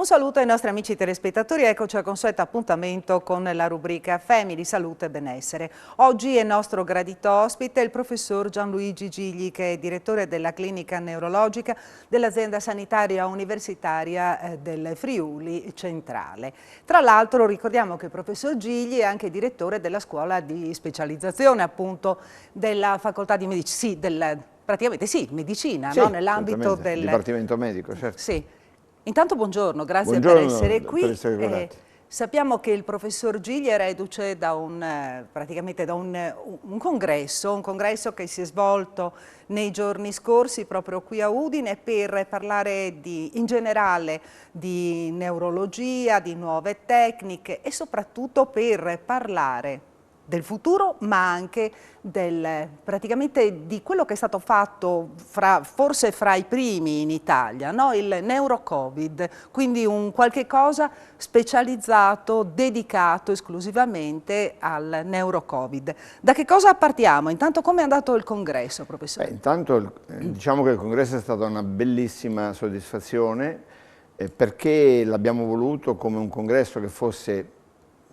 saluto ai nostri amici telespettatori, eccoci al consueto appuntamento con la rubrica Family, Salute e Benessere. Oggi è nostro gradito ospite il professor Gianluigi Gigli, che è direttore della clinica neurologica dell'azienda sanitaria universitaria del Friuli Centrale. Tra l'altro ricordiamo che il professor Gigli è anche direttore della scuola di specializzazione appunto della facoltà di medicina, praticamente sì, medicina, sì, no? Nell'ambito del dipartimento medico, certo. Sì. Intanto buongiorno, grazie Buongiorno, per essere qui. per essere collegati. Sappiamo che il professor Gigli è reduce da praticamente da un congresso che si è svolto nei giorni scorsi proprio qui a Udine per parlare in generale di neurologia, di nuove tecniche e soprattutto per parlare del futuro, ma anche praticamente di quello che è stato fatto forse fra i primi in Italia, no? Il Neuro-Covid, quindi un qualche cosa specializzato, dedicato esclusivamente al Neuro-Covid. Da che cosa partiamo? Intanto come è andato il congresso, professore? Intanto diciamo che il congresso è stata una bellissima soddisfazione perché l'abbiamo voluto come un congresso che fosse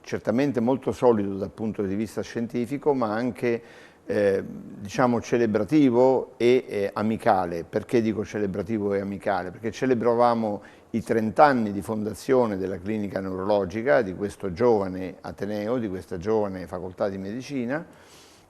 certamente molto solido dal punto di vista scientifico, ma anche diciamo celebrativo e amicale. Perché dico celebrativo e amicale? Perché celebravamo i 30 anni di fondazione della clinica neurologica, di questo giovane Ateneo, di questa giovane facoltà di medicina,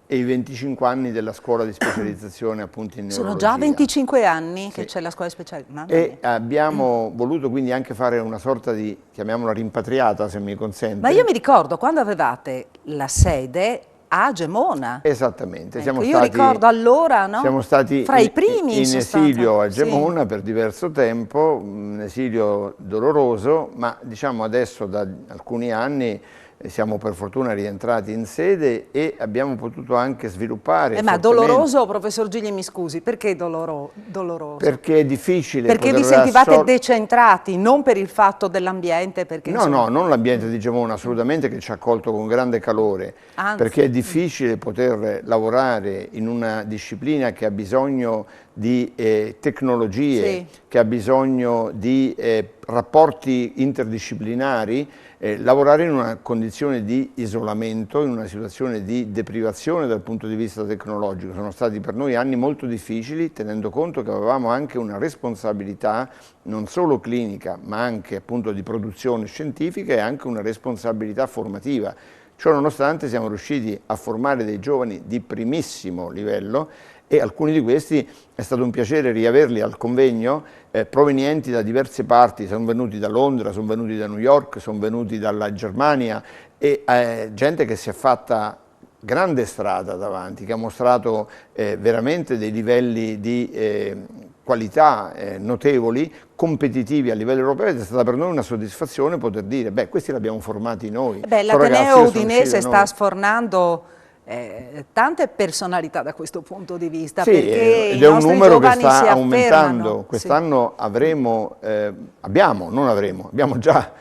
e i 25 anni della scuola di specializzazione appunto in neurologia. Sono già 25 anni sì, che c'è la scuola di specializzazione. E abbiamo voluto quindi anche fare una sorta di, chiamiamola rimpatriata se mi consente. Ma io mi ricordo quando avevate la sede a Gemona. Esattamente, ecco, io ricordo allora, no? Siamo stati fra i primi in esilio a Gemona sì. per diverso tempo, un esilio doloroso, ma diciamo adesso da alcuni anni siamo per fortuna rientrati in sede e abbiamo potuto anche sviluppare ma doloroso, professor Gigli, mi scusi, perché doloroso? Perché è difficile. Perché vi sentivate decentrati, non per il fatto dell'ambiente? No, no, non l'ambiente di Gemona, assolutamente, che ci ha accolto con grande calore. Anzi, perché è difficile poter lavorare in una disciplina che ha bisogno di tecnologie, sì. che ha bisogno di rapporti interdisciplinari, lavorare in una condizione di isolamento, in una situazione di deprivazione dal punto di vista tecnologico. Sono stati per noi anni molto difficili, tenendo conto che avevamo anche una responsabilità non solo clinica, ma anche appunto di produzione scientifica e anche una responsabilità formativa. Ciò nonostante siamo riusciti a formare dei giovani di primissimo livello e alcuni di questi è stato un piacere riaverli al convegno, provenienti da diverse parti, sono venuti da Londra, sono venuti da New York, sono venuti dalla Germania e gente che si è fatta grande strada davanti, che ha mostrato veramente dei livelli di qualità notevoli, competitivi a livello europeo, ed è stata per noi una soddisfazione poter dire, beh, questi li abbiamo formati noi. L'Ateneo udinese sta sfornando tante personalità da questo punto di vista, sì, perché ed i è un nostri numero che giovani sta si aumentando. Quest'anno sì. abbiamo già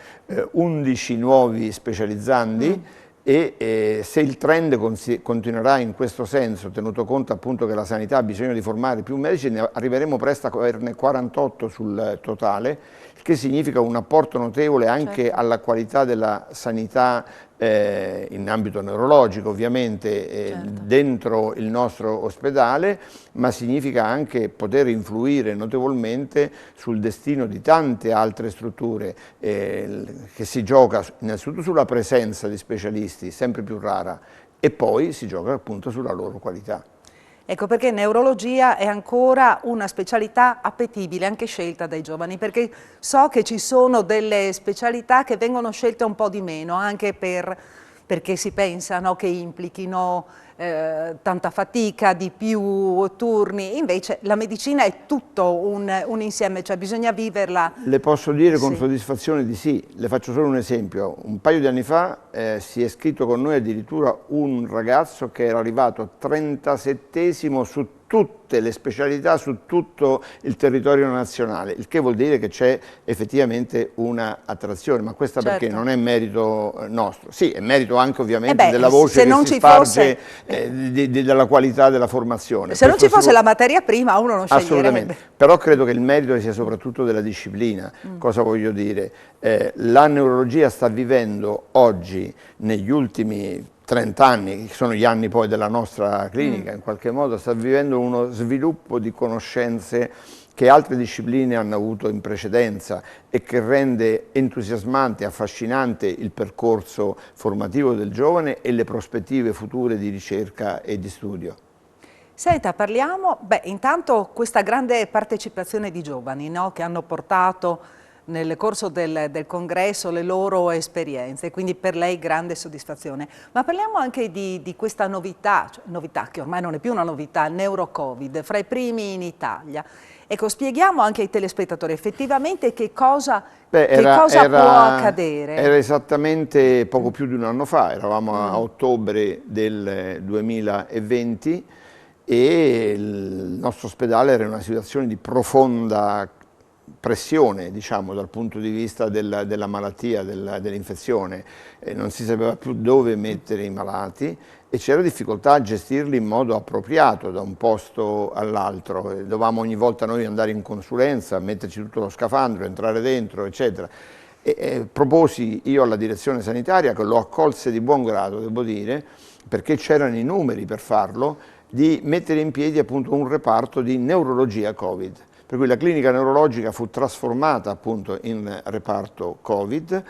11 nuovi specializzandi e se il trend continuerà in questo senso, tenuto conto appunto che la sanità ha bisogno di formare più medici, arriveremo presto a averne 48 sul totale, il che significa un apporto notevole anche alla qualità della sanità in ambito neurologico, ovviamente dentro il nostro ospedale, ma significa anche poter influire notevolmente sul destino di tante altre strutture, che si gioca innanzitutto sulla presenza di specialisti, sempre più rara, e poi si gioca appunto sulla loro qualità. Ecco perché neurologia è ancora una specialità appetibile, anche scelta dai giovani, perché so che ci sono delle specialità che vengono scelte un po' di meno, anche perché si pensano che implichino tanta fatica, di più turni, invece la medicina è tutto un insieme, cioè bisogna viverla. Le posso dire con soddisfazione di sì, le faccio solo un esempio. Un paio di anni fa si è iscritto con noi addirittura un ragazzo che era arrivato 37esimo su tutte le specialità su tutto il territorio nazionale, il che vuol dire che c'è effettivamente una attrazione, ma questa perché non è merito nostro, sì, è merito anche ovviamente della voce che si sparge della qualità della formazione. Se non ci fosse la materia prima uno non sceglierebbe. Assolutamente, però credo che il merito sia soprattutto della disciplina. Cosa voglio dire? La neurologia sta vivendo oggi, negli ultimi 30 anni, che sono gli anni poi della nostra clinica, in qualche modo sta vivendo uno sviluppo di conoscenze che altre discipline hanno avuto in precedenza e che rende entusiasmante e affascinante il percorso formativo del giovane e le prospettive future di ricerca e di studio. Senta, parliamo, intanto questa grande partecipazione di giovani, no, che hanno portato nel corso del congresso le loro esperienze, quindi per lei grande soddisfazione. Ma parliamo anche di questa novità, novità che ormai non è più una novità, il Neuro-Covid, fra i primi in Italia. Ecco, spieghiamo anche ai telespettatori effettivamente che cosa può accadere. Era esattamente poco più di un anno fa, eravamo a ottobre del 2020 e il nostro ospedale era in una situazione di profonda pressione, diciamo, dal punto di vista della malattia, dell'infezione. Non si sapeva più dove mettere i malati e c'era difficoltà a gestirli in modo appropriato da un posto all'altro. Dovevamo ogni volta noi andare in consulenza, metterci tutto lo scafandro, entrare dentro, eccetera. Proposi io alla direzione sanitaria, che lo accolse di buon grado, devo dire, perché c'erano i numeri per farlo, di mettere in piedi appunto un reparto di neurologia Covid. Per cui la clinica neurologica fu trasformata appunto in reparto Covid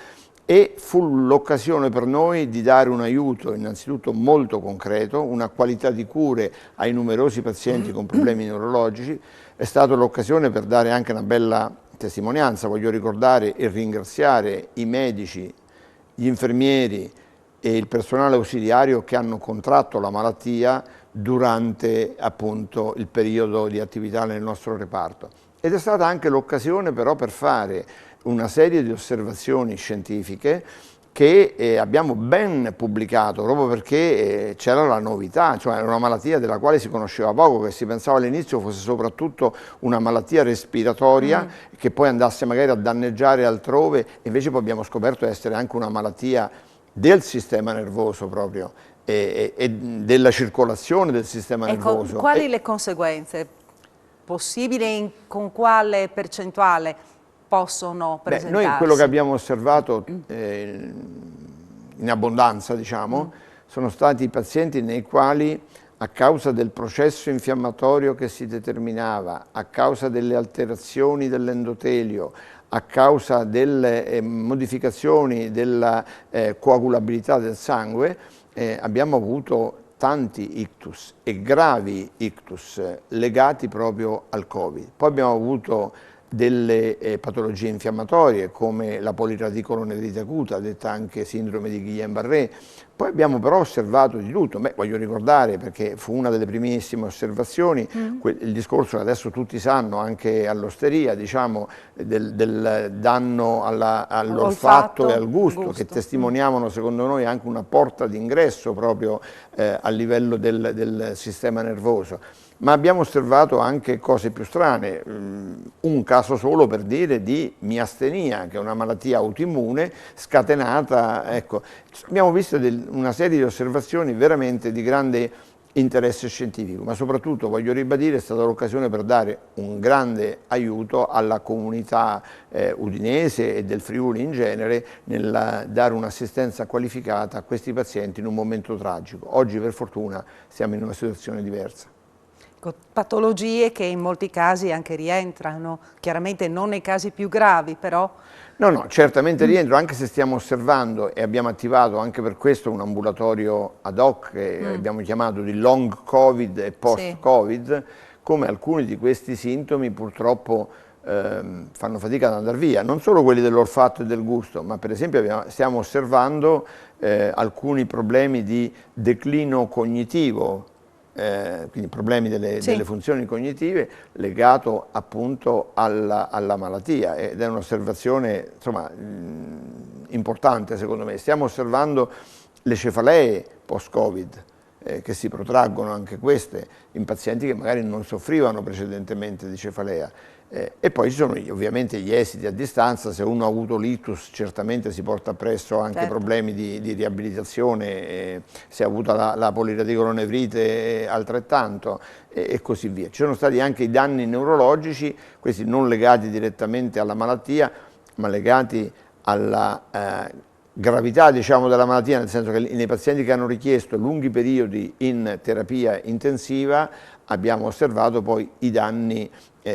e fu l'occasione per noi di dare un aiuto innanzitutto molto concreto, una qualità di cure ai numerosi pazienti con problemi neurologici. È stata l'occasione per dare anche una bella testimonianza. Voglio ricordare e ringraziare i medici, gli infermieri e il personale ausiliario che hanno contratto la malattia durante appunto il periodo di attività nel nostro reparto. Ed è stata anche l'occasione però per fare una serie di osservazioni scientifiche che abbiamo ben pubblicato proprio perché c'era la novità, cioè era una malattia della quale si conosceva poco, che si pensava all'inizio fosse soprattutto una malattia respiratoria che poi andasse magari a danneggiare altrove, invece poi abbiamo scoperto essere anche una malattia del sistema nervoso proprio e della circolazione del sistema nervoso. Quali le conseguenze possibili e con quale percentuale possono presentarsi? Noi quello che abbiamo osservato in abbondanza, diciamo, sono stati i pazienti nei quali a causa del processo infiammatorio che si determinava, a causa delle alterazioni dell'endotelio, a causa delle modificazioni della coagulabilità del sangue, abbiamo avuto tanti ictus e gravi ictus legati proprio al Covid. Poi abbiamo avuto delle patologie infiammatorie come la poliradicoloneurosi acuta, detta anche sindrome di Guillain-Barré. Poi abbiamo però osservato di tutto. Voglio ricordare, perché fu una delle primissime osservazioni, il discorso che adesso tutti sanno anche all'osteria, diciamo, del danno all'olfatto e al gusto, che testimoniavano secondo noi anche una porta d'ingresso proprio a livello del sistema nervoso. Ma abbiamo osservato anche cose più strane, un caso solo per dire di miastenia, che è una malattia autoimmune scatenata, ecco. Abbiamo visto una serie di osservazioni veramente di grande interesse scientifico, ma soprattutto, voglio ribadire, è stata l'occasione per dare un grande aiuto alla comunità udinese e del Friuli in genere nel dare un'assistenza qualificata a questi pazienti in un momento tragico. Oggi per fortuna siamo in una situazione diversa. Patologie che in molti casi anche rientrano, chiaramente non nei casi più gravi, però... No, certamente rientro, anche se stiamo osservando e abbiamo attivato anche per questo un ambulatorio ad hoc che abbiamo chiamato di long Covid e post Covid, come alcuni di questi sintomi purtroppo fanno fatica ad andare via, non solo quelli dell'olfatto e del gusto, ma per esempio stiamo osservando alcuni problemi di declino cognitivo, quindi problemi delle funzioni cognitive legato appunto alla malattia, ed è un'osservazione insomma importante secondo me. Stiamo osservando le cefalee post-Covid, che si protraggono anche queste in pazienti che magari non soffrivano precedentemente di cefalea. E poi ci sono ovviamente gli esiti a distanza. Se uno ha avuto l'ictus certamente si porta appresso anche problemi di riabilitazione, se ha avuto la poliradicolonefrite altrettanto e così via. Ci sono stati anche i danni neurologici, questi non legati direttamente alla malattia, ma legati alla gravità, diciamo, della malattia, nel senso che nei pazienti che hanno richiesto lunghi periodi in terapia intensiva abbiamo osservato poi i danni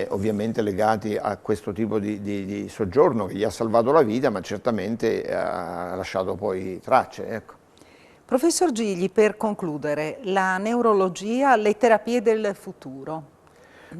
ovviamente legati a questo tipo di soggiorno che gli ha salvato la vita, ma certamente ha lasciato poi tracce. Ecco. Professor Gigli, per concludere, la neurologia, le terapie del futuro.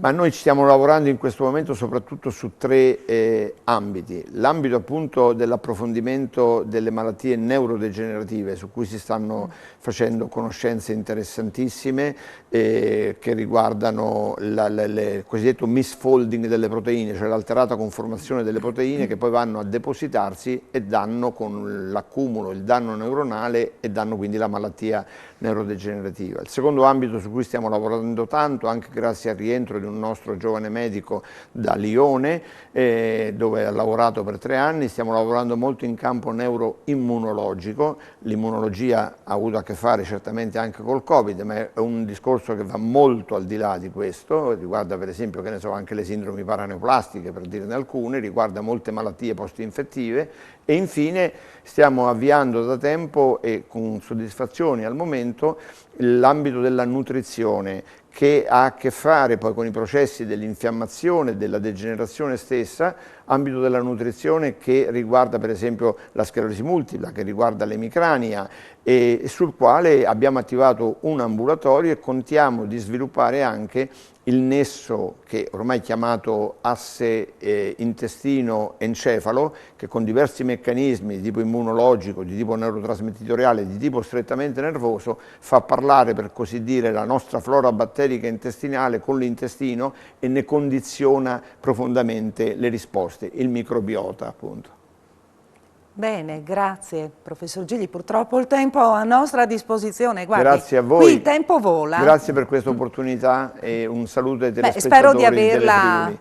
Ma noi ci stiamo lavorando in questo momento soprattutto su tre ambiti. L'ambito appunto dell'approfondimento delle malattie neurodegenerative, su cui si stanno facendo conoscenze interessantissime che riguardano il cosiddetto misfolding delle proteine, cioè l'alterata conformazione delle proteine che poi vanno a depositarsi e danno con l'accumulo il danno neuronale e danno quindi la malattia neurodegenerativa. Il secondo ambito su cui stiamo lavorando tanto, anche grazie al rientro di un nostro giovane medico da Lione, dove ha lavorato per 3 anni, stiamo lavorando molto in campo neuroimmunologico. L'immunologia ha avuto a che fare certamente anche col Covid, ma è un discorso che va molto al di là di questo, riguarda per esempio, che ne so, anche le sindromi paraneoplastiche, per dirne alcune, riguarda molte malattie post-infettive e infine stiamo avviando da tempo e con soddisfazione al momento l'ambito della nutrizione, che ha a che fare poi con i processi dell'infiammazione e della degenerazione stessa, ambito della nutrizione che riguarda per esempio la sclerosi multipla, che riguarda l'emicrania e sul quale abbiamo attivato un ambulatorio e contiamo di sviluppare anche il nesso che ormai è chiamato asse intestino-encefalo, che con diversi meccanismi di tipo immunologico, di tipo neurotrasmettitoriale, di tipo strettamente nervoso, fa parlare per così dire la nostra flora batterica intestinale con l'intestino e ne condiziona profondamente le risposte, il microbiota appunto. Bene, grazie professor Gigli, purtroppo il tempo a nostra disposizione. Guardi, grazie a voi. Qui il tempo vola. Grazie per questa opportunità e un saluto ai telespettatori. Spero di averla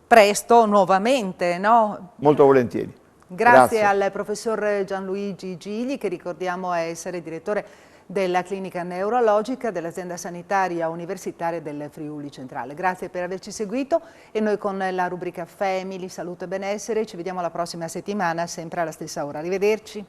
presto nuovamente, no? Molto volentieri. Grazie al professor Gianluigi Gigli, che ricordiamo essere direttore della clinica neurologica dell'azienda sanitaria universitaria del Friuli Centrale. Grazie per averci seguito e noi con la rubrica Family, Salute e Benessere ci vediamo la prossima settimana, sempre alla stessa ora. Arrivederci.